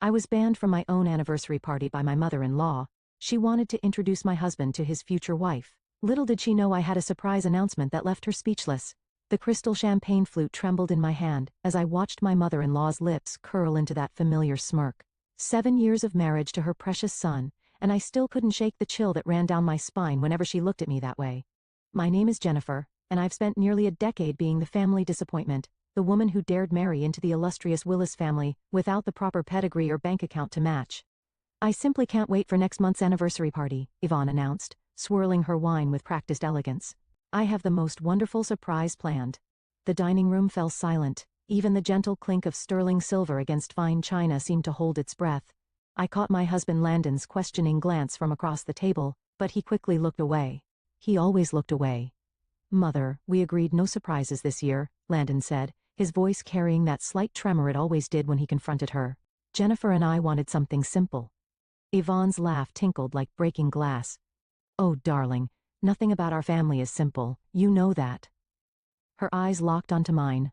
I was banned from my own anniversary party by my mother-in-law. She wanted to introduce my husband to his future wife. Little did she know I had a surprise announcement that left her speechless. The crystal champagne flute trembled in my hand as I watched my mother-in-law's lips curl into that familiar smirk. 7 years of marriage to her precious son, and I still couldn't shake the chill that ran down my spine whenever she looked at me that way. My name is Jennifer, and I've spent nearly a decade being the family disappointment, the woman who dared marry into the illustrious Willis family without the proper pedigree or bank account to match. I simply can't wait for next month's anniversary party, Yvonne announced, swirling her wine with practiced elegance. I have the most wonderful surprise planned. The dining room fell silent. Even the gentle clink of sterling silver against fine china seemed to hold its breath. I caught my husband Landon's questioning glance from across the table, but he quickly looked away. He always looked away. Mother, we agreed no surprises this year, Landon said, his voice carrying that slight tremor it always did when he confronted her. Jennifer and I wanted something simple. Yvonne's laugh tinkled like breaking glass. Oh, darling, nothing about our family is simple, you know that. Her eyes locked onto mine.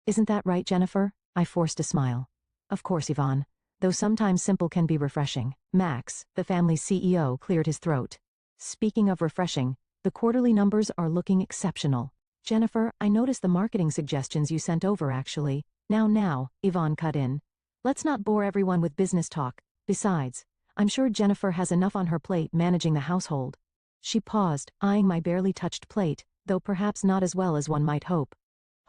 Isn't that right, Jennifer? I forced a smile. Of course, Yvonne. Though sometimes simple can be refreshing. Max, the family's CEO, cleared his throat. Speaking of refreshing, the quarterly numbers are looking exceptional. Jennifer, I noticed the marketing suggestions you sent over actually. Now, Yvonne cut in. Let's not bore everyone with business talk. Besides, I'm sure Jennifer has enough on her plate managing the household. She paused, eyeing my barely touched plate, though perhaps not as well as one might hope.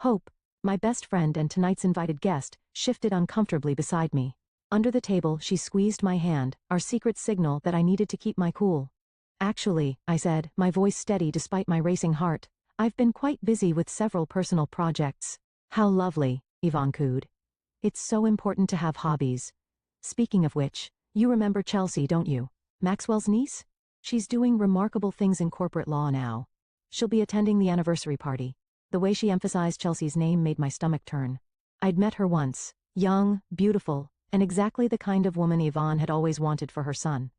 Hope, my best friend and tonight's invited guest, shifted uncomfortably beside me. Under the table, she squeezed my hand, our secret signal that I needed to keep my cool. Actually, I said, my voice steady despite my racing heart, I've been quite busy with several personal projects. How lovely, Yvonne cooed. It's so important to have hobbies. Speaking of which, you remember Chelsea, don't you? Maxwell's niece? She's doing remarkable things in corporate law now. She'll be attending the anniversary party. The way she emphasized Chelsea's name made my stomach turn. I'd met her once, young, beautiful, and exactly the kind of woman Yvonne had always wanted for her son.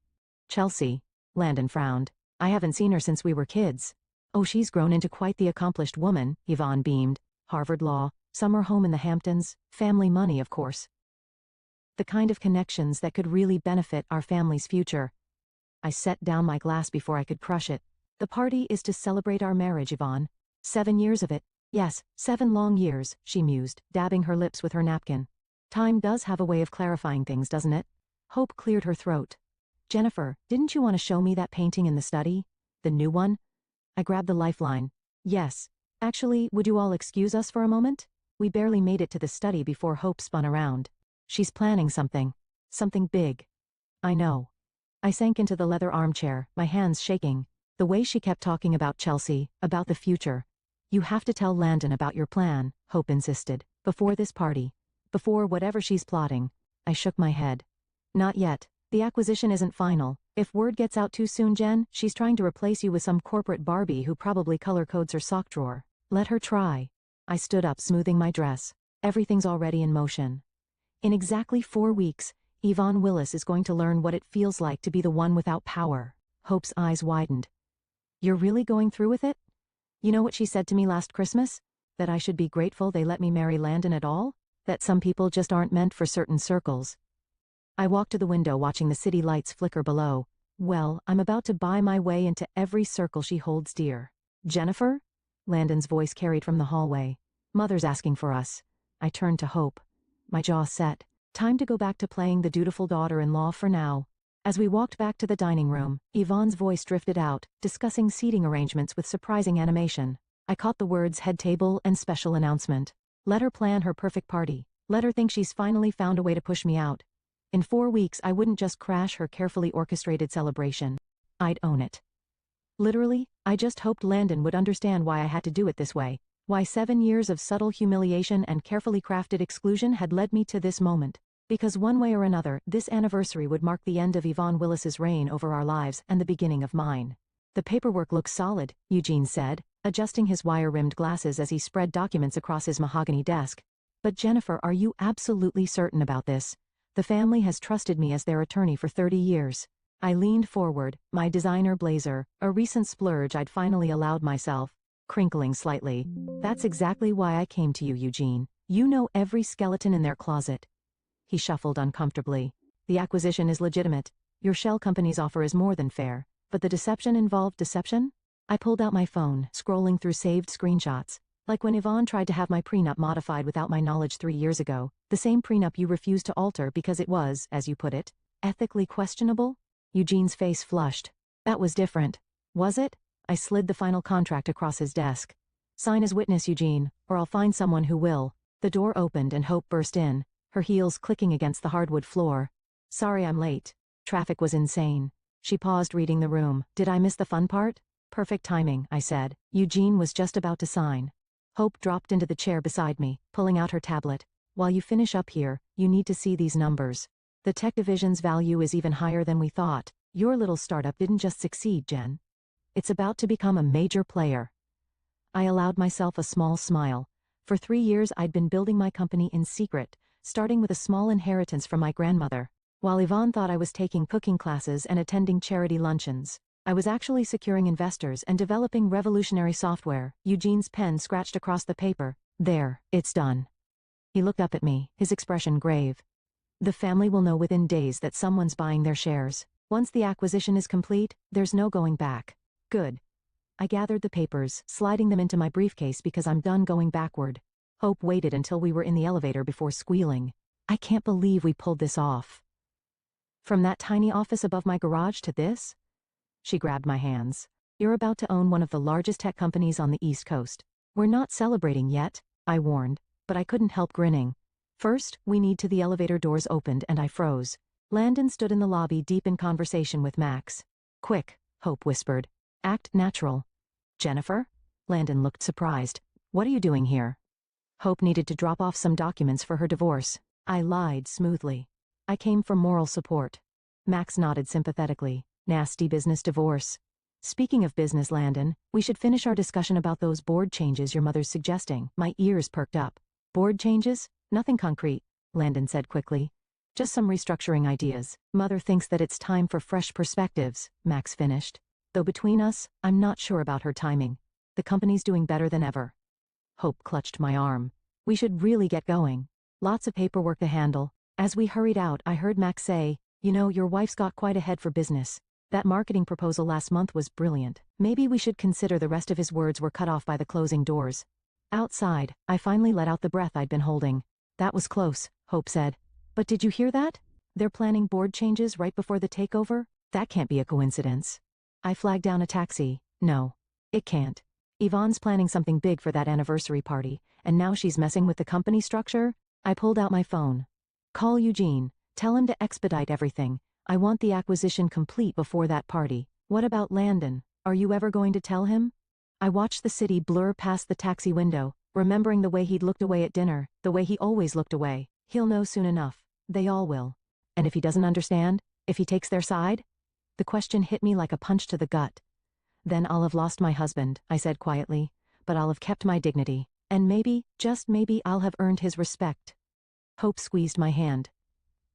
Chelsea, Landon frowned. I haven't seen her since we were kids. Oh, she's grown into quite the accomplished woman, Yvonne beamed. Harvard Law, summer home in the Hamptons, family money of course. The kind of connections that could really benefit our family's future. I set down my glass before I could crush it. The party is to celebrate our marriage, Yvonne. 7 years of it. Yes, 7 long years, she mused, dabbing her lips with her napkin. Time does have a way of clarifying things, doesn't it? Hope cleared her throat. Jennifer, didn't you want to show me that painting in the study? The new one? I grabbed the lifeline. Yes. Actually, would you all excuse us for a moment? We barely made it to the study before Hope spun around. She's planning something. Something big. I know. I sank into the leather armchair, my hands shaking. The way she kept talking about Chelsea, about the future. You have to tell Landon about your plan, Hope insisted. Before this party. Before whatever she's plotting. I shook my head. Not yet. The acquisition isn't final. If word gets out too soon, Jen, she's trying to replace you with some corporate Barbie who probably color codes her sock drawer. Let her try. I stood up, smoothing my dress. Everything's already in motion. In exactly 4 weeks, Yvonne Willis is going to learn what it feels like to be the one without power. Hope's eyes widened. You're really going through with it? You know what she said to me last Christmas? That I should be grateful they let me marry Landon at all? That some people just aren't meant for certain circles. I walked to the window watching the city lights flicker below. Well, I'm about to buy my way into every circle she holds dear. Jennifer? Landon's voice carried from the hallway. Mother's asking for us. I turned to Hope. My jaw set. Time to go back to playing the dutiful daughter-in-law for now. As we walked back to the dining room, Yvonne's voice drifted out, discussing seating arrangements with surprising animation. I caught the words head table and special announcement. Let her plan her perfect party. Let her think she's finally found a way to push me out. In 4 weeks, I wouldn't just crash her carefully orchestrated celebration. I'd own it. Literally, I just hoped Landon would understand why I had to do it this way. Why 7 years of subtle humiliation and carefully crafted exclusion had led me to this moment. Because one way or another, this anniversary would mark the end of Yvonne Willis's reign over our lives and the beginning of mine. The paperwork looks solid, Eugene said, adjusting his wire-rimmed glasses as he spread documents across his mahogany desk. But Jennifer, are you absolutely certain about this? The family has trusted me as their attorney for 30 years. I leaned forward, my designer blazer, a recent splurge I'd finally allowed myself, crinkling slightly. That's exactly why I came to you, Eugene. You know every skeleton in their closet. He shuffled uncomfortably. The acquisition is legitimate. Your shell company's offer is more than fair, but the deception involved deception? I pulled out my phone, scrolling through saved screenshots. Like when Yvonne tried to have my prenup modified without my knowledge 3 years ago, the same prenup you refused to alter because it was, as you put it, ethically questionable? Eugene's face flushed. That was different. Was it? I slid the final contract across his desk. Sign as witness, Eugene, or I'll find someone who will. The door opened and Hope burst in, her heels clicking against the hardwood floor. Sorry I'm late. Traffic was insane. She paused reading the room. Did I miss the fun part? Perfect timing, I said. Eugene was just about to sign. Hope dropped into the chair beside me, pulling out her tablet. While you finish up here, you need to see these numbers. The tech division's value is even higher than we thought. Your little startup didn't just succeed, Jen. It's about to become a major player. I allowed myself a small smile. For 3 years I'd been building my company in secret, starting with a small inheritance from my grandmother. While Yvonne thought I was taking cooking classes and attending charity luncheons, I was actually securing investors and developing revolutionary software. Eugene's pen scratched across the paper. There, it's done. He looked up at me, his expression grave. The family will know within days that someone's buying their shares. Once the acquisition is complete, there's no going back. Good. I gathered the papers, sliding them into my briefcase because I'm done going backward. Hope waited until we were in the elevator before squealing. I can't believe we pulled this off. From that tiny office above my garage to this? She grabbed my hands. You're about to own one of the largest tech companies on the East Coast. We're not celebrating yet, I warned, but I couldn't help grinning. First, we need to. The elevator doors opened and I froze. Landon stood in the lobby deep in conversation with Max. Quick, Hope whispered. Act natural. Jennifer? Landon looked surprised. What are you doing here? Hope needed to drop off some documents for her divorce. I lied smoothly. I came for moral support. Max nodded sympathetically. Nasty business divorce. Speaking of business, Landon, we should finish our discussion about those board changes your mother's suggesting. My ears perked up. Board changes? Nothing concrete, Landon said quickly. Just some restructuring ideas. Mother thinks that it's time for fresh perspectives, Max finished. Though between us, I'm not sure about her timing. The company's doing better than ever. Hope clutched my arm. We should really get going. Lots of paperwork to handle. As we hurried out, I heard Max say, you know, your wife's got quite a head for business. That marketing proposal last month was brilliant. Maybe we should consider. The rest of his words were cut off by the closing doors. Outside, I finally let out the breath I'd been holding. That was close, Hope said. But did you hear that? They're planning board changes right before the takeover? That can't be a coincidence. I flagged down a taxi. No, it can't. Yvonne's planning something big for that anniversary party, and now she's messing with the company structure? I pulled out my phone. Call Eugene. Tell him to expedite everything. I want the acquisition complete before that party. What about Landon? Are you ever going to tell him? I watched the city blur past the taxi window, remembering the way he'd looked away at dinner, the way he always looked away. He'll know soon enough. They all will. And if he doesn't understand? If he takes their side? The question hit me like a punch to the gut. Then I'll have lost my husband, I said quietly, but I'll have kept my dignity. And maybe, just maybe, I'll have earned his respect. Hope squeezed my hand.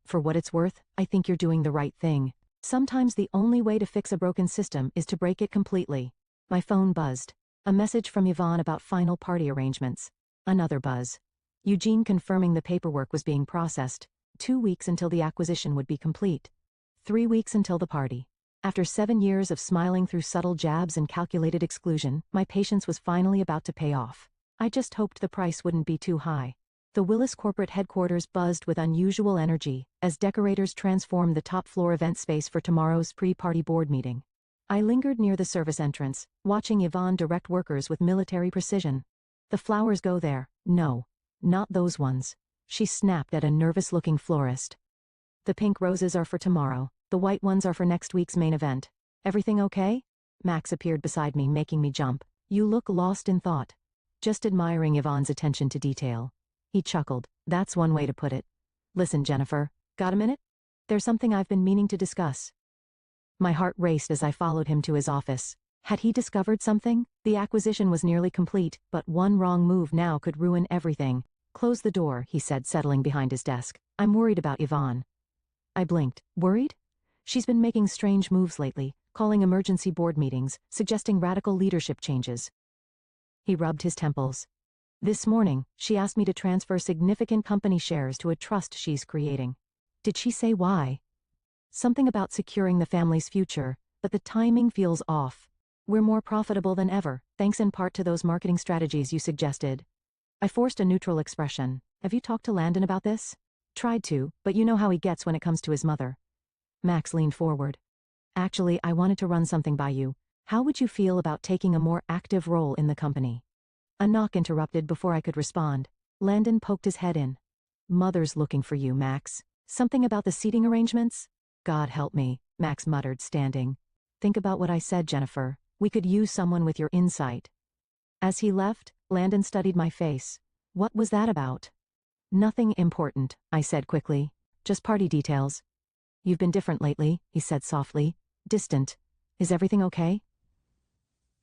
For what it's worth, I think you're doing the right thing. Sometimes the only way to fix a broken system is to break it completely. My phone buzzed. A message from Yvonne about final party arrangements. Another buzz. Eugene confirming the paperwork was being processed. 2 weeks until the acquisition would be complete. 3 weeks until the party. After 7 years of smiling through subtle jabs and calculated exclusion, my patience was finally about to pay off. I just hoped the price wouldn't be too high. The Willis corporate headquarters buzzed with unusual energy as decorators transformed the top-floor event space for tomorrow's pre-party board meeting. I lingered near the service entrance, watching Yvonne direct workers with military precision. The flowers go there. No, not those ones. She snapped at a nervous-looking florist. The pink roses are for tomorrow. The white ones are for next week's main event. Everything okay? Max appeared beside me, making me jump. You look lost in thought. Just admiring Yvonne's attention to detail. He chuckled. That's one way to put it. Listen, Jennifer, got a minute? There's something I've been meaning to discuss. My heart raced as I followed him to his office. Had he discovered something? The acquisition was nearly complete, but one wrong move now could ruin everything. Close the door, he said, settling behind his desk. I'm worried about Yvonne. I blinked. Worried? She's been making strange moves lately, calling emergency board meetings, suggesting radical leadership changes. He rubbed his temples. This morning, she asked me to transfer significant company shares to a trust she's creating. Did she say why? Something about securing the family's future, but the timing feels off. We're more profitable than ever, thanks in part to those marketing strategies you suggested. I forced a neutral expression. Have you talked to Landon about this? Tried to, but you know how he gets when it comes to his mother. Max leaned forward. Actually, I wanted to run something by you. How would you feel about taking a more active role in the company? A knock interrupted before I could respond. Landon poked his head in. Mother's looking for you, Max. Something about the seating arrangements? God help me, Max muttered, standing. Think about what I said, Jennifer. We could use someone with your insight. As he left, Landon studied my face. What was that about? Nothing important, I said quickly. Just party details. You've been different lately, he said softly. Distant. Is everything okay?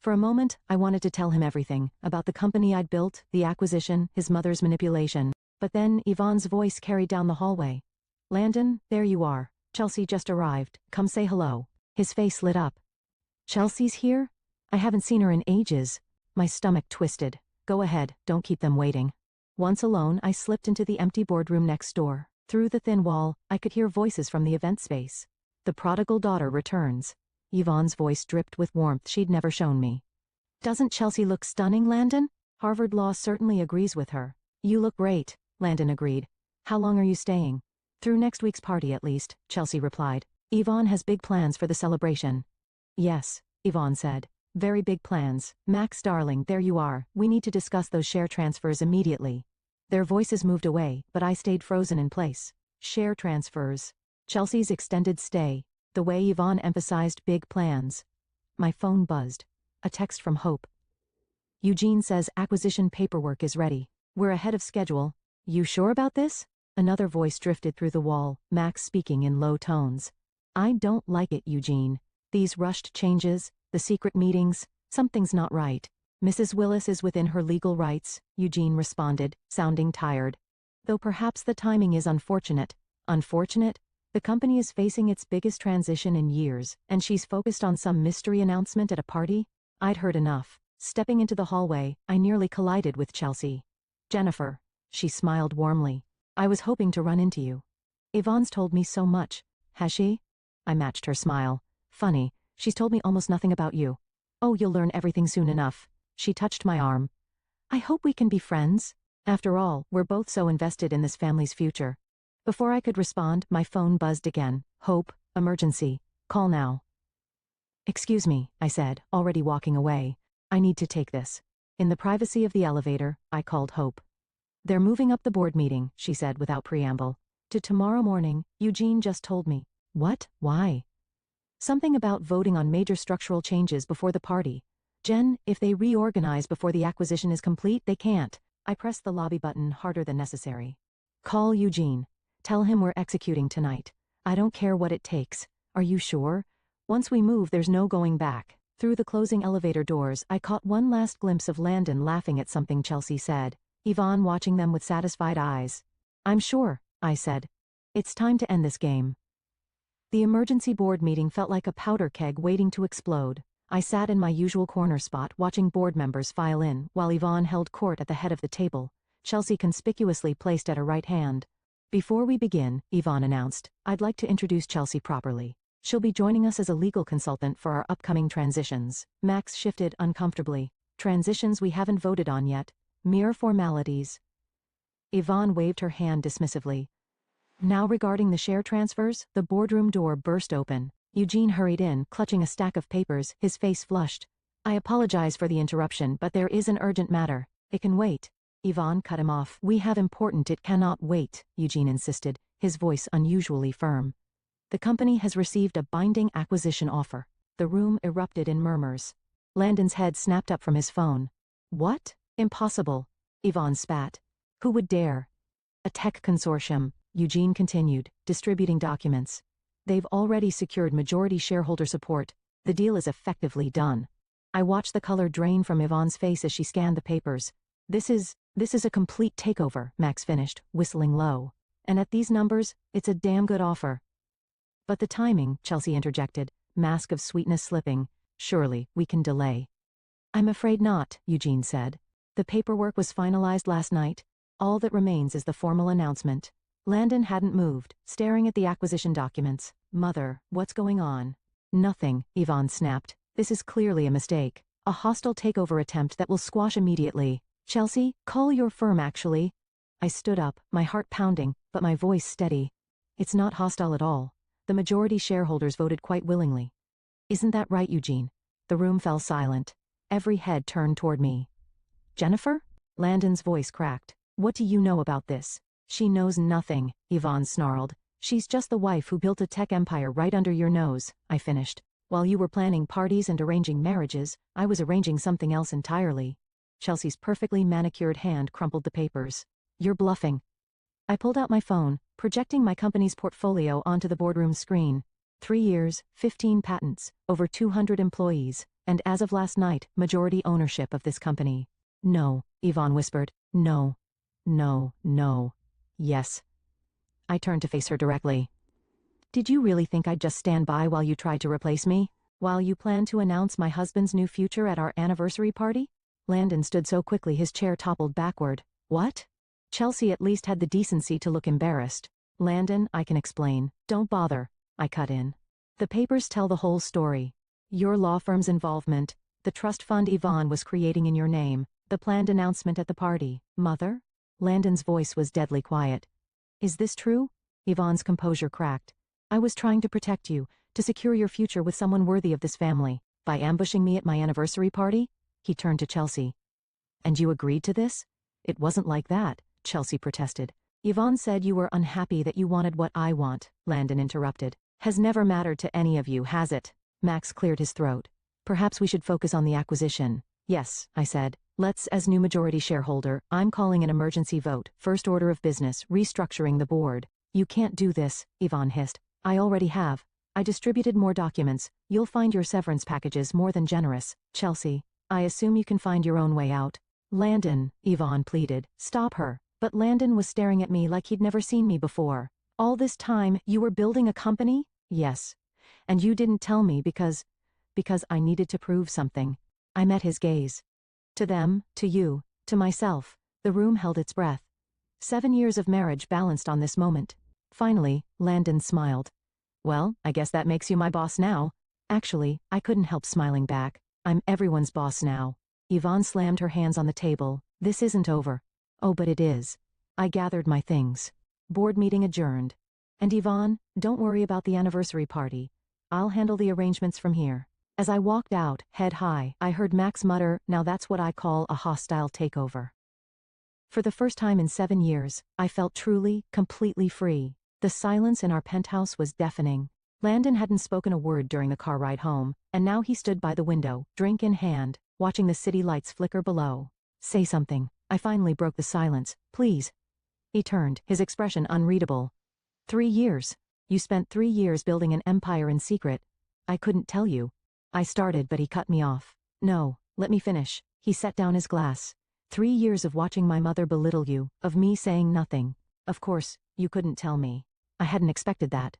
For a moment, I wanted to tell him everything, about the company I'd built, the acquisition, his mother's manipulation. But then Yvonne's voice carried down the hallway. Landon, there you are. Chelsea just arrived. Come say hello. His face lit up. Chelsea's here? I haven't seen her in ages. My stomach twisted. Go ahead, don't keep them waiting. Once alone, I slipped into the empty boardroom next door. Through the thin wall, I could hear voices from the event space. The prodigal daughter returns. Yvonne's voice dripped with warmth she'd never shown me. Doesn't Chelsea look stunning, Landon? Harvard Law certainly agrees with her. You look great, Landon agreed. How long are you staying? Through next week's party at least, Chelsea replied. Yvonne has big plans for the celebration. Yes, Yvonne said. Very big plans. Max darling, there you are. We need to discuss those share transfers immediately. Their voices moved away, but I stayed frozen in place. Share transfers. Chelsea's extended stay. The way Yvonne emphasized big plans. My phone buzzed. A text from Hope. Eugene says acquisition paperwork is ready. We're ahead of schedule. You sure about this? Another voice drifted through the wall, Max speaking in low tones. I don't like it, Eugene. These rushed changes, the secret meetings, something's not right. Mrs. Willis is within her legal rights, Eugene responded, sounding tired. Though perhaps the timing is unfortunate. Unfortunate? The company is facing its biggest transition in years, and she's focused on some mystery announcement at a party? I'd heard enough. Stepping into the hallway, I nearly collided with Chelsea. Jennifer. She smiled warmly. I was hoping to run into you. Yvonne's told me so much. Has she? I matched her smile. Funny, she's told me almost nothing about you. Oh, you'll learn everything soon enough. She touched my arm. I hope we can be friends. After all, we're both so invested in this family's future. Before I could respond, my phone buzzed again. Hope, emergency. Call now. Excuse me, I said, already walking away. I need to take this. In the privacy of the elevator, I called Hope. They're moving up the board meeting, she said without preamble. To tomorrow morning, Eugene just told me. What? Why? Something about voting on major structural changes before the party. Jen, if they reorganize before the acquisition is complete, they can't. I pressed the lobby button harder than necessary. Call Eugene. Tell him we're executing tonight. I don't care what it takes. Are you sure? Once we move, there's no going back. Through the closing elevator doors, I caught one last glimpse of Landon laughing at something Chelsea said. Yvonne watching them with satisfied eyes. I'm sure, I said. It's time to end this game. The emergency board meeting felt like a powder keg waiting to explode. I sat in my usual corner spot watching board members file in, while Yvonne held court at the head of the table, Chelsea conspicuously placed at her right hand. Before we begin, Yvonne announced, I'd like to introduce Chelsea properly. She'll be joining us as a legal consultant for our upcoming transitions. Max shifted uncomfortably. Transitions we haven't voted on yet. Mere formalities. Yvonne waved her hand dismissively. Now regarding the share transfers, the boardroom door burst open. Eugene hurried in, clutching a stack of papers, his face flushed. I apologize for the interruption, but there is an urgent matter. It can wait. Yvonne cut him off. We have important, it cannot wait, Eugene insisted, his voice unusually firm. The company has received a binding acquisition offer. The room erupted in murmurs. Landon's head snapped up from his phone. What? Impossible. Yvonne spat. Who would dare? A tech consortium, Eugene continued, distributing documents. They've already secured majority shareholder support. The deal is effectively done. I watched the color drain from Yvonne's face as she scanned the papers. This is a complete takeover, Max finished, whistling low. And at these numbers, it's a damn good offer. But the timing, Chelsea interjected, mask of sweetness slipping. Surely, we can delay. I'm afraid not, Eugene said. The paperwork was finalized last night. All that remains is the formal announcement. Landon hadn't moved, staring at the acquisition documents. Mother, what's going on? Nothing, Yvonne snapped. This is clearly a mistake. A hostile takeover attempt that will squash immediately. Chelsea, call your firm actually. I stood up, my heart pounding, but my voice steady. It's not hostile at all. The majority shareholders voted quite willingly. Isn't that right, Eugene? The room fell silent. Every head turned toward me. Jennifer? Landon's voice cracked. What do you know about this? She knows nothing, Yvonne snarled. She's just the wife who built a tech empire right under your nose, I finished. While you were planning parties and arranging marriages, I was arranging something else entirely. Chelsea's perfectly manicured hand crumpled the papers. You're bluffing. I pulled out my phone, projecting my company's portfolio onto the boardroom screen. 3 years, 15 patents, over 200 employees, and as of last night, majority ownership of this company. No, Yvonne whispered. No. No, no. Yes. I turned to face her directly. Did you really think I'd just stand by while you tried to replace me? While you planned to announce my husband's new future at our anniversary party? Landon stood so quickly his chair toppled backward. What? Chelsea at least had the decency to look embarrassed. Landon, I can explain. Don't bother. I cut in. The papers tell the whole story. Your law firm's involvement, the trust fund Yvonne was creating in your name, the planned announcement at the party. Mother? Landon's voice was deadly quiet. Is this true? Yvonne's composure cracked. I was trying to protect you, to secure your future with someone worthy of this family. By ambushing me at my anniversary party? He turned to Chelsea. And you agreed to this? It wasn't like that, Chelsea protested. Yvonne said you were unhappy that you wanted what I want, Landon interrupted. Has never mattered to any of you, has it? Max cleared his throat. Perhaps we should focus on the acquisition. Yes, I said. Let's, as new majority shareholder, I'm calling an emergency vote, first order of business, restructuring the board. You can't do this, Yvonne hissed. I already have. I distributed more documents. You'll find your severance packages more than generous. Chelsea, I assume you can find your own way out. Landon, Yvonne pleaded. Stop her. But Landon was staring at me like he'd never seen me before. All this time, you were building a company? Yes. And you didn't tell me because I needed to prove something. I met his gaze. To them, to you, to myself, the room held its breath. 7 years of marriage balanced on this moment. Finally, Landon smiled. Well, I guess that makes you my boss now. Actually, I couldn't help smiling back. I'm everyone's boss now. Yvonne slammed her hands on the table. This isn't over. Oh, but it is. I gathered my things. Board meeting adjourned. And Yvonne, don't worry about the anniversary party. I'll handle the arrangements from here. As I walked out, head high, I heard Max mutter, now that's what I call a hostile takeover. For the first time in 7 years, I felt truly, completely free. The silence in our penthouse was deafening. Landon hadn't spoken a word during the car ride home, and now he stood by the window, drink in hand, watching the city lights flicker below. Say something. I finally broke the silence. Please. He turned, his expression unreadable. 3 years. You spent 3 years building an empire in secret. I couldn't tell you. I started, but he cut me off. No, let me finish. He set down his glass. 3 years of watching my mother belittle you, of me saying nothing. Of course, you couldn't tell me. I hadn't expected that.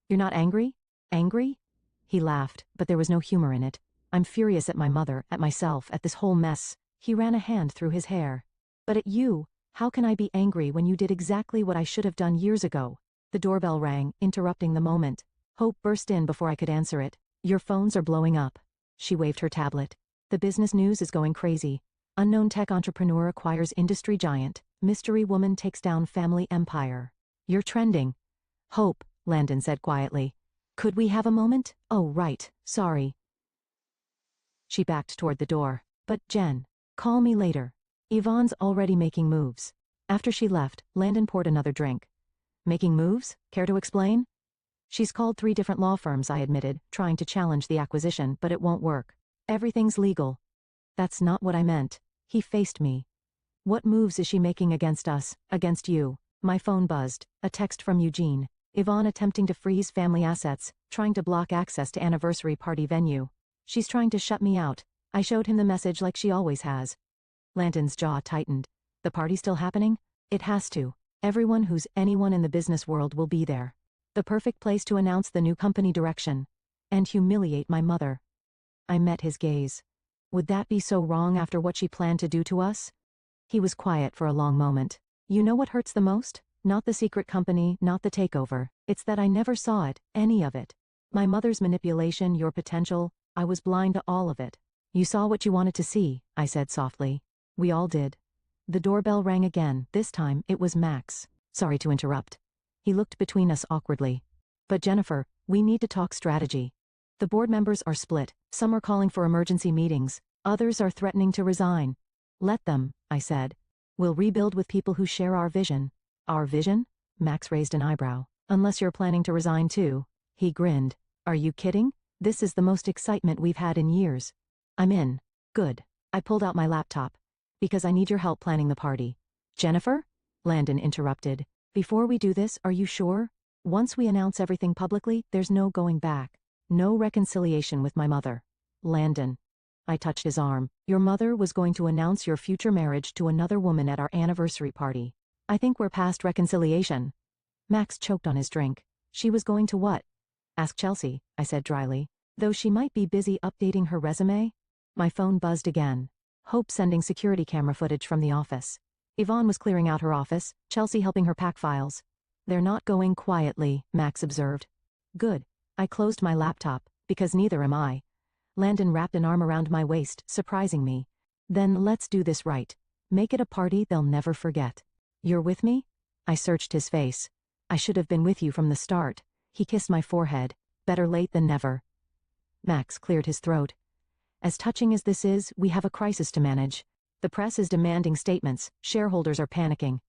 You're not angry? Angry? He laughed, but there was no humor in it. I'm furious at my mother, at myself, at this whole mess. He ran a hand through his hair. But at you, how can I be angry when you did exactly what I should have done years ago? The doorbell rang, interrupting the moment. Hope burst in before I could answer it. Your phones are blowing up. She waved her tablet. The business news is going crazy. Unknown tech entrepreneur acquires industry giant. Mystery woman takes down family empire. You're trending. Hope, Landon said quietly. Could we have a moment? Oh, right, sorry. She backed toward the door. But Jen, call me later. Yvonne's already making moves. After she left, Landon poured another drink. Making moves? Care to explain? She's called 3 different law firms, I admitted, trying to challenge the acquisition, but it won't work. Everything's legal. That's not what I meant. He faced me. What moves is she making against us, against you? My phone buzzed. A text from Eugene. Yvonne attempting to freeze family assets, trying to block access to anniversary party venue. She's trying to shut me out. I showed him the message like she always has. Landon's jaw tightened. The party still happening? It has to. Everyone who's anyone in the business world will be there. The perfect place to announce the new company direction. And humiliate my mother. I met his gaze. Would that be so wrong after what she planned to do to us? He was quiet for a long moment. You know what hurts the most? Not the secret company, not the takeover. It's that I never saw it, any of it. My mother's manipulation, your potential, I was blind to all of it. You saw what you wanted to see, I said softly. We all did. The doorbell rang again. This time, it was Max. Sorry to interrupt. He looked between us awkwardly. But Jennifer, we need to talk strategy. The board members are split. Some are calling for emergency meetings. Others are threatening to resign. Let them, I said. We'll rebuild with people who share our vision. Our vision? Max raised an eyebrow. Unless you're planning to resign too. He grinned. Are you kidding? This is the most excitement we've had in years. I'm in. Good. I pulled out my laptop. Because I need your help planning the party. Jennifer? Landon interrupted. Before we do this, are you sure? Once we announce everything publicly, there's no going back. No reconciliation with my mother. Landon. I touched his arm. Your mother was going to announce your future marriage to another woman at our anniversary party. I think we're past reconciliation. Max choked on his drink. She was going to what? Ask Chelsea, I said dryly. Though she might be busy updating her resume. My phone buzzed again. Hope sending security camera footage from the office. Yvonne was clearing out her office, Chelsea helping her pack files. They're not going quietly, Max observed. Good. I closed my laptop, because neither am I. Landon wrapped an arm around my waist, surprising me. Then let's do this right. Make it a party they'll never forget. You're with me? I searched his face. I should have been with you from the start. He kissed my forehead. Better late than never. Max cleared his throat. As touching as this is, we have a crisis to manage. The press is demanding statements, shareholders are panicking.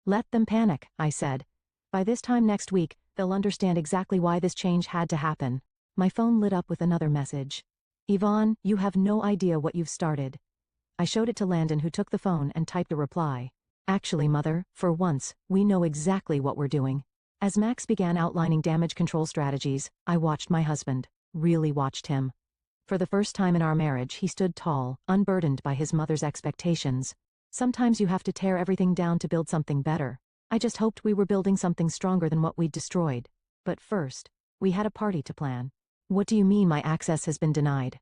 Let them panic, I said. By this time next week, they'll understand exactly why this change had to happen. My phone lit up with another message. Yvonne, you have no idea what you've started. I showed it to Landon, who took the phone and typed a reply. Actually, Mother, for once, we know exactly what we're doing. As Max began outlining damage control strategies, I watched my husband. Really watched him. For the first time in our marriage, he stood tall, unburdened by his mother's expectations. Sometimes you have to tear everything down to build something better. I just hoped we were building something stronger than what we'd destroyed. But first, we had a party to plan. What do you mean my access has been denied?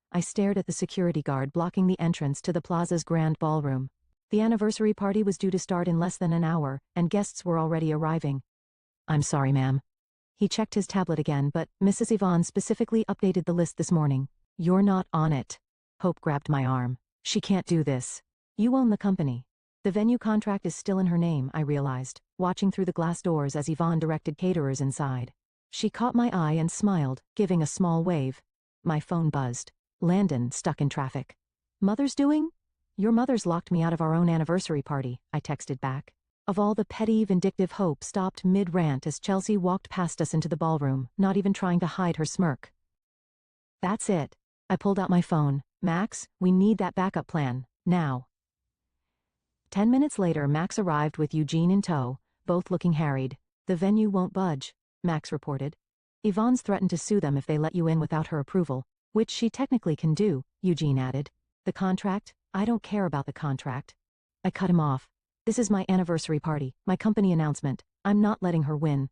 I stared at the security guard blocking the entrance to the plaza's grand ballroom. The anniversary party was due to start in less than an hour, and guests were already arriving. I'm sorry, ma'am. He checked his tablet again, but Mrs. Yvonne specifically updated the list this morning. You're not on it. Hope grabbed my arm. She can't do this. You own the company. The venue contract is still in her name, I realized, watching through the glass doors as Yvonne directed caterers inside. She caught my eye and smiled, giving a small wave. My phone buzzed. Landon, stuck in traffic. Mother's doing? Your mother's locked me out of our own anniversary party, I texted back. Of all the petty, vindictive, Hope stopped mid-rant as Chelsea walked past us into the ballroom, not even trying to hide her smirk. That's it. I pulled out my phone. Max, we need that backup plan, now. 10 minutes later, Max arrived with Eugene in tow, both looking harried. The venue won't budge, Max reported. Yvonne's threatened to sue them if they let you in without her approval, which she technically can do, Eugene added. The contract? I don't care about the contract. I cut him off. This is my anniversary party, my company announcement. I'm not letting her win.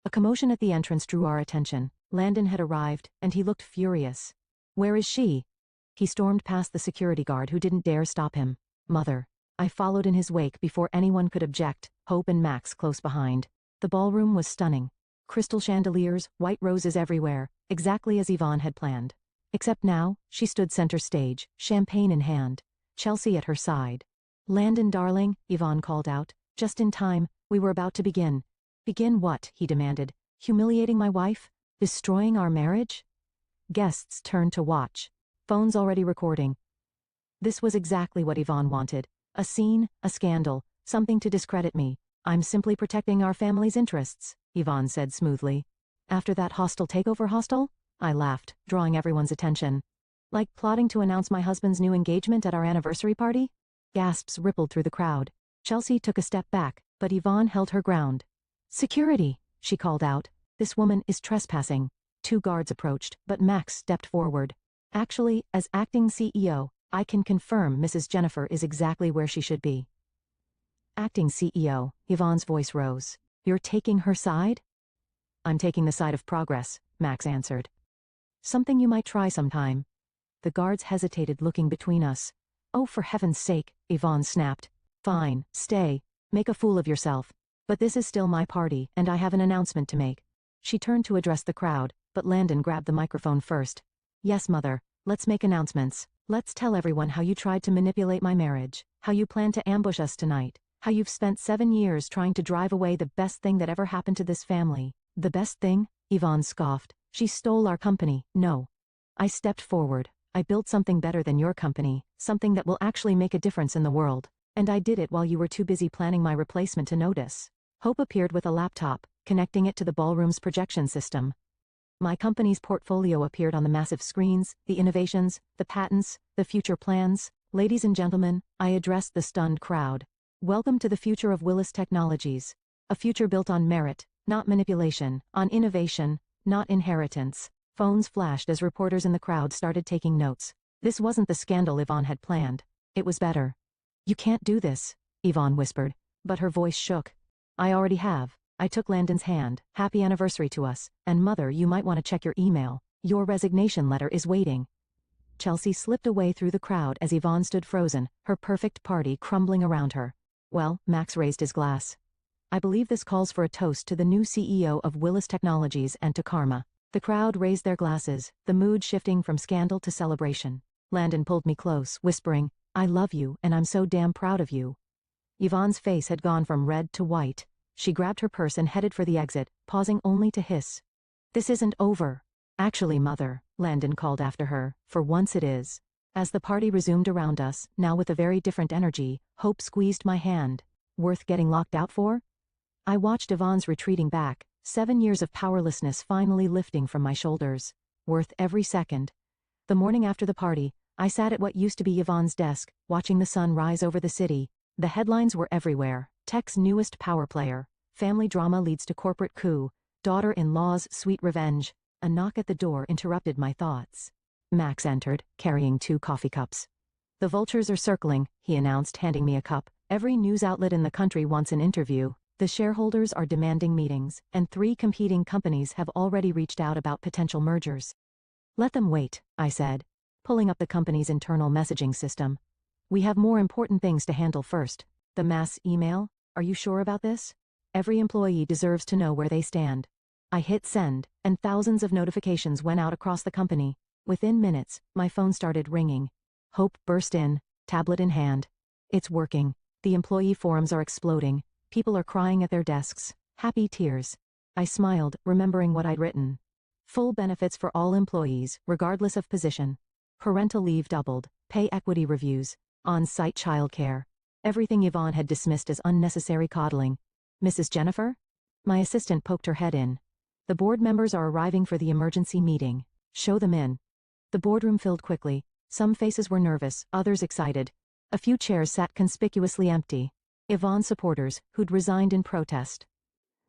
A commotion at the entrance drew our attention. Landon had arrived, and he looked furious. Where is she? He stormed past the security guard who didn't dare stop him. Mother. I followed in his wake before anyone could object, Hope and Max close behind. The ballroom was stunning. Crystal chandeliers, white roses everywhere, exactly as Yvonne had planned. Except now, she stood center stage, champagne in hand. Chelsea at her side. Landon, darling, Yvonne called out. Just in time, we were about to begin. Begin what? He demanded. Humiliating my wife? Destroying our marriage? Guests turned to watch. Phones already recording. This was exactly what Yvonne wanted. A scene, a scandal, something to discredit me. I'm simply protecting our family's interests, Yvonne said smoothly. After that hostile takeover hostile? I laughed, drawing everyone's attention. Like plotting to announce my husband's new engagement at our anniversary party? Gasps rippled through the crowd. Chelsea took a step back, but Yvonne held her ground. Security, she called out. This woman is trespassing. 2 guards approached, but Max stepped forward. Actually, as acting CEO, I can confirm Mrs. Jennifer is exactly where she should be. Acting CEO, Yvonne's voice rose. You're taking her side? I'm taking the side of progress, Max answered. Something you might try sometime. The guards hesitated, looking between us. Oh, for heaven's sake, Yvonne snapped. Fine, stay. Make a fool of yourself. But this is still my party, and I have an announcement to make. She turned to address the crowd, but Landon grabbed the microphone first. Yes, Mother, let's make announcements. Let's tell everyone how you tried to manipulate my marriage, how you plan to ambush us tonight, how you've spent 7 years trying to drive away the best thing that ever happened to this family. The best thing? Yvonne scoffed. She stole our company. No. I stepped forward. I built something better than your company, something that will actually make a difference in the world. And I did it while you were too busy planning my replacement to notice. Hope appeared with a laptop, connecting it to the ballroom's projection system. My company's portfolio appeared on the massive screens, the innovations, the patents, the future plans. Ladies and gentlemen, I addressed the stunned crowd. Welcome to the future of Willis Technologies. A future built on merit, not manipulation, on innovation, not inheritance. Phones flashed as reporters in the crowd started taking notes. This wasn't the scandal Yvonne had planned. It was better. You can't do this, Yvonne whispered, but her voice shook. I already have. I took Landon's hand. Happy anniversary to us. And Mother, you might want to check your email. Your resignation letter is waiting. Chelsea slipped away through the crowd as Yvonne stood frozen, her perfect party crumbling around her. Well, Max raised his glass. I believe this calls for a toast to the new CEO of Willis Technologies and to karma. The crowd raised their glasses, the mood shifting from scandal to celebration. Landon pulled me close, whispering, I love you and I'm so damn proud of you. Yvonne's face had gone from red to white. She grabbed her purse and headed for the exit, pausing only to hiss. This isn't over. Actually, Mother, Landon called after her, for once it is. As the party resumed around us, now with a very different energy, Hope squeezed my hand. Worth getting locked out for? I watched Yvonne's retreating back, 7 years of powerlessness finally lifting from my shoulders. Worth every second. The morning after the party, I sat at what used to be Yvonne's desk, watching the sun rise over the city. The headlines were everywhere. Tech's newest power player. Family drama leads to corporate coup. Daughter-in-law's sweet revenge. A knock at the door interrupted my thoughts. Max entered, carrying 2 coffee cups. The vultures are circling, he announced, handing me a cup. Every news outlet in the country wants an interview. The shareholders are demanding meetings, and 3 competing companies have already reached out about potential mergers. Let them wait, I said, pulling up the company's internal messaging system. We have more important things to handle first. The mass email? Are you sure about this? Every employee deserves to know where they stand. I hit send, and thousands of notifications went out across the company. Within minutes, my phone started ringing. Hope burst in, tablet in hand. It's working. The employee forums are exploding. People are crying at their desks. Happy tears. I smiled, remembering what I'd written. Full benefits for all employees, regardless of position. Parental leave doubled. Pay equity reviews. On-site childcare. Everything Yvonne had dismissed as unnecessary coddling. Mrs. Jennifer? My assistant poked her head in. The board members are arriving for the emergency meeting. Show them in. The boardroom filled quickly. Some faces were nervous, others excited. A few chairs sat conspicuously empty. Yvonne supporters, who'd resigned in protest.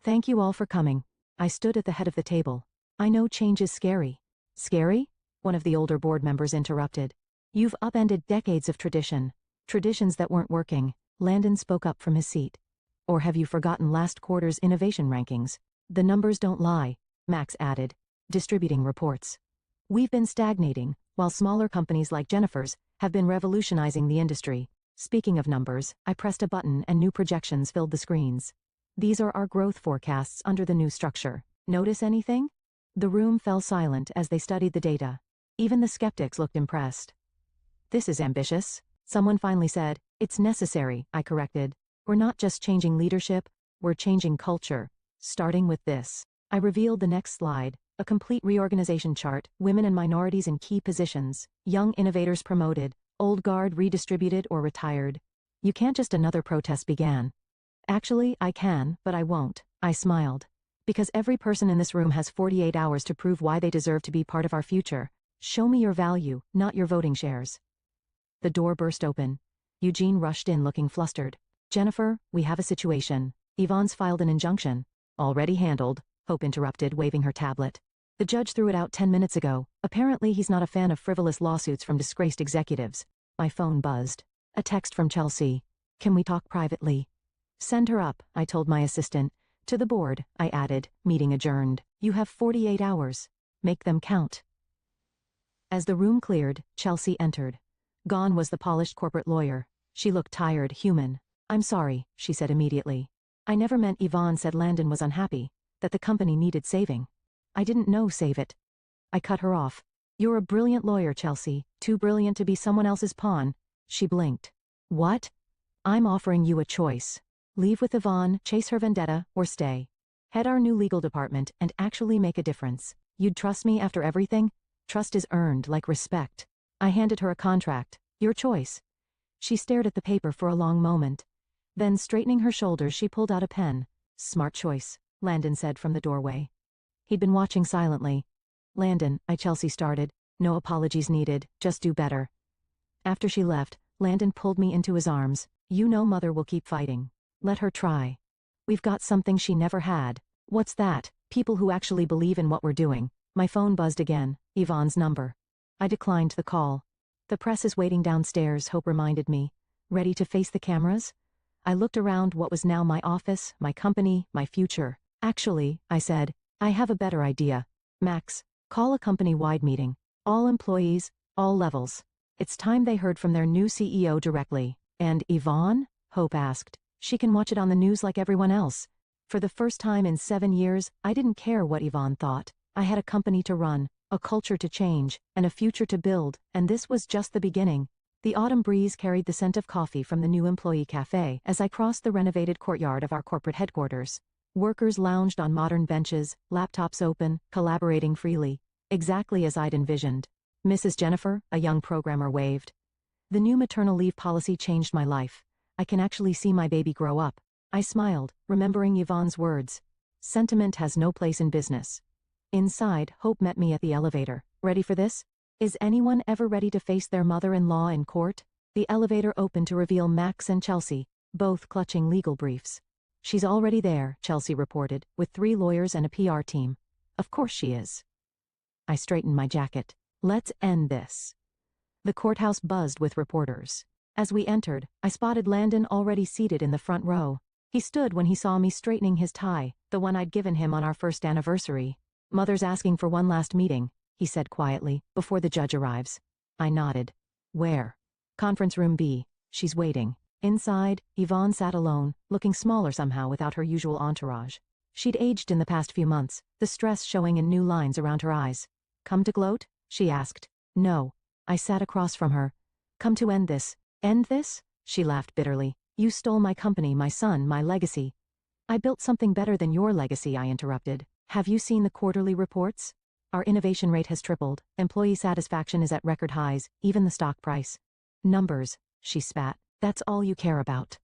Thank you all for coming. I stood at the head of the table. I know change is scary. Scary? One of the older board members interrupted. You've upended decades of tradition. Traditions that weren't working. Landon spoke up from his seat. Or have you forgotten last quarter's innovation rankings? The numbers don't lie, Max added, distributing reports. We've been stagnating, while smaller companies like Jennifer's have been revolutionizing the industry. Speaking of numbers, I pressed a button and new projections filled the screens. These are our growth forecasts under the new structure. Notice anything? The room fell silent as they studied the data. Even the skeptics looked impressed. This is ambitious, someone finally said. It's necessary, I corrected. We're not just changing leadership, we're changing culture. Starting with this. I revealed the next slide, a complete reorganization chart, women and minorities in key positions, young innovators promoted, old guard redistributed or retired. You can't just another protest began. Actually, I can, but I won't, I smiled. Because every person in this room has 48 hours to prove why they deserve to be part of our future. Show me your value, not your voting shares. The door burst open. Eugene rushed in looking flustered. Jennifer, we have a situation. Yvonne's filed an injunction. Already handled, Hope interrupted, waving her tablet. The judge threw it out 10 minutes ago. Apparently he's not a fan of frivolous lawsuits from disgraced executives. My phone buzzed. A text from Chelsea. Can we talk privately? Send her up, I told my assistant. To the board, I added, meeting adjourned. You have 48 hours. Make them count. As the room cleared, Chelsea entered. Gone was the polished corporate lawyer. She looked tired, human. I'm sorry, she said immediately. I never meant. Yvonne said Landon was unhappy, that the company needed saving. I didn't know save it. I cut her off. You're a brilliant lawyer, Chelsea, too brilliant to be someone else's pawn. She blinked. What? I'm offering you a choice. Leave with Yvonne, chase her vendetta, or stay. Head our new legal department and actually make a difference. You'd trust me after everything? Trust is earned like respect. I handed her a contract. Your choice. She stared at the paper for a long moment. Then, straightening her shoulders, she pulled out a pen. Smart choice, Landon said from the doorway. He'd been watching silently. Landon, Chelsea started. No apologies needed, just do better. After she left, Landon pulled me into his arms. You know Mother will keep fighting. Let her try. We've got something she never had. What's that? People who actually believe in what we're doing. My phone buzzed again, Yvonne's number. I declined the call. The press is waiting downstairs, Hope reminded me. Ready to face the cameras? I looked around what was now my office, my company, my future. Actually, I said, I have a better idea. Max, call a company-wide meeting. All employees, all levels. It's time they heard from their new CEO directly. And Yvonne? Hope asked. She can watch it on the news like everyone else. For the first time in 7 years, I didn't care what Yvonne thought. I had a company to run, a culture to change, and a future to build, and this was just the beginning. The autumn breeze carried the scent of coffee from the new employee cafe as I crossed the renovated courtyard of our corporate headquarters. Workers lounged on modern benches, laptops open, collaborating freely, exactly as I'd envisioned. Mrs. Jennifer, a young programmer, waved. The new maternal leave policy changed my life. I can actually see my baby grow up. I smiled, remembering Yvonne's words. Sentiment has no place in business. Inside, Hope met me at the elevator. Ready for this? Is anyone ever ready to face their mother-in-law in court? The elevator opened to reveal Max and Chelsea, both clutching legal briefs. She's already there, Chelsea reported, with 3 lawyers and a PR team. Of course she is. I straightened my jacket. Let's end this. The courthouse buzzed with reporters. As we entered, I spotted Landon already seated in the front row. He stood when he saw me straightening his tie, the one I'd given him on our first anniversary. Mother's asking for one last meeting, he said quietly, before the judge arrives. I nodded. Where? Conference room B. She's waiting. Inside, Yvonne sat alone, looking smaller somehow without her usual entourage. She'd aged in the past few months, the stress showing in new lines around her eyes. Come to gloat? She asked. No. I sat across from her. Come to end this. End this? She laughed bitterly. You stole my company, my son, my legacy. I built something better than your legacy, I interrupted. Have you seen the quarterly reports? Our innovation rate has tripled, employee satisfaction is at record highs, even the stock price. Numbers, she spat. That's all you care about.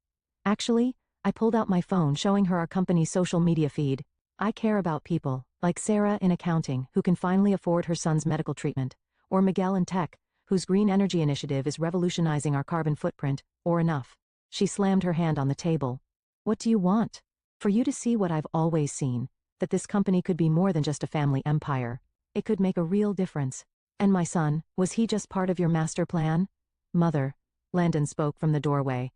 Actually, I pulled out my phone showing her our company's social media feed. I care about people, like Sarah in accounting, who can finally afford her son's medical treatment, or Miguel in tech, whose green energy initiative is revolutionizing our carbon footprint, or enough. She slammed her hand on the table. What do you want? For you to see what I've always seen, that this company could be more than just a family empire. It could make a real difference. And my son, was he just part of your master plan? Mother, Landon spoke from the doorway.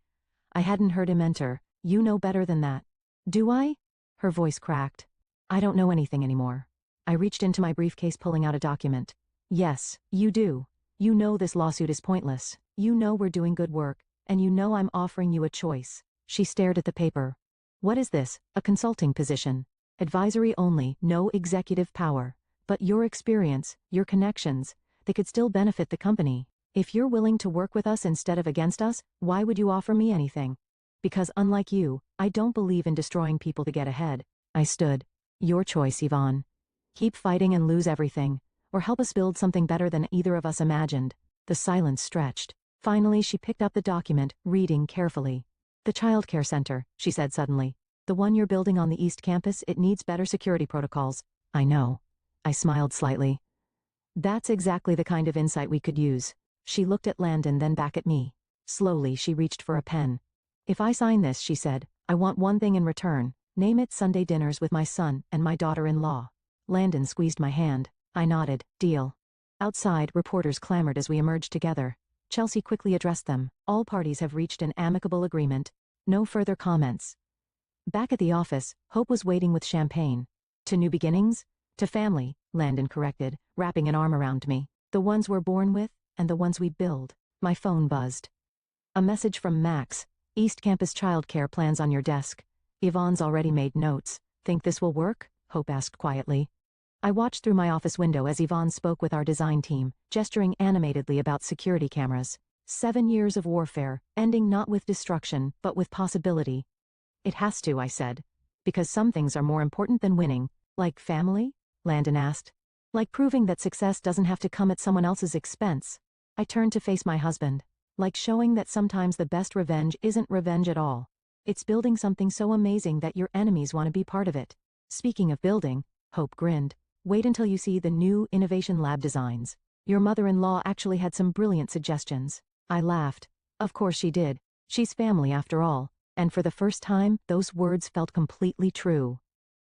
I hadn't heard him enter. You know better than that. Do I? Her voice cracked. I don't know anything anymore. I reached into my briefcase pulling out a document. Yes, you do. You know this lawsuit is pointless. You know we're doing good work, and you know I'm offering you a choice. She stared at the paper. What is this? A consulting position. Advisory only, no executive power. But your experience, your connections, they could still benefit the company. If you're willing to work with us instead of against us, why would you offer me anything? Because unlike you, I don't believe in destroying people to get ahead. I stood. Your choice, Yvonne. Keep fighting and lose everything, or help us build something better than either of us imagined. The silence stretched. Finally, she picked up the document, reading carefully. The childcare center, she said suddenly. The one you're building on the East Campus, it needs better security protocols. I know. I smiled slightly. That's exactly the kind of insight we could use. She looked at Landon, then back at me. Slowly, she reached for a pen. If I sign this, she said, I want one thing in return. Name it Sunday dinners with my son and my daughter-in-law. Landon squeezed my hand. I nodded. Deal. Outside, reporters clamored as we emerged together. Chelsea quickly addressed them. All parties have reached an amicable agreement. No further comments. Back at the office, Hope was waiting with champagne. To new beginnings? To family, Landon corrected, wrapping an arm around me. The ones we're born with, and the ones we build. My phone buzzed. A message from Max. East Campus childcare plans on your desk. Yvonne's already made notes. Think this will work? Hope asked quietly. I watched through my office window as Yvonne spoke with our design team, gesturing animatedly about security cameras. 7 years of warfare, ending not with destruction, but with possibility. It has to, I said. Because some things are more important than winning. Like family? Landon asked. Like proving that success doesn't have to come at someone else's expense. I turned to face my husband. Like showing that sometimes the best revenge isn't revenge at all. It's building something so amazing that your enemies want to be part of it. Speaking of building, Hope grinned. Wait until you see the new Innovation Lab designs. Your mother-in-law actually had some brilliant suggestions. I laughed. Of course she did. She's family after all. And for the first time, those words felt completely true.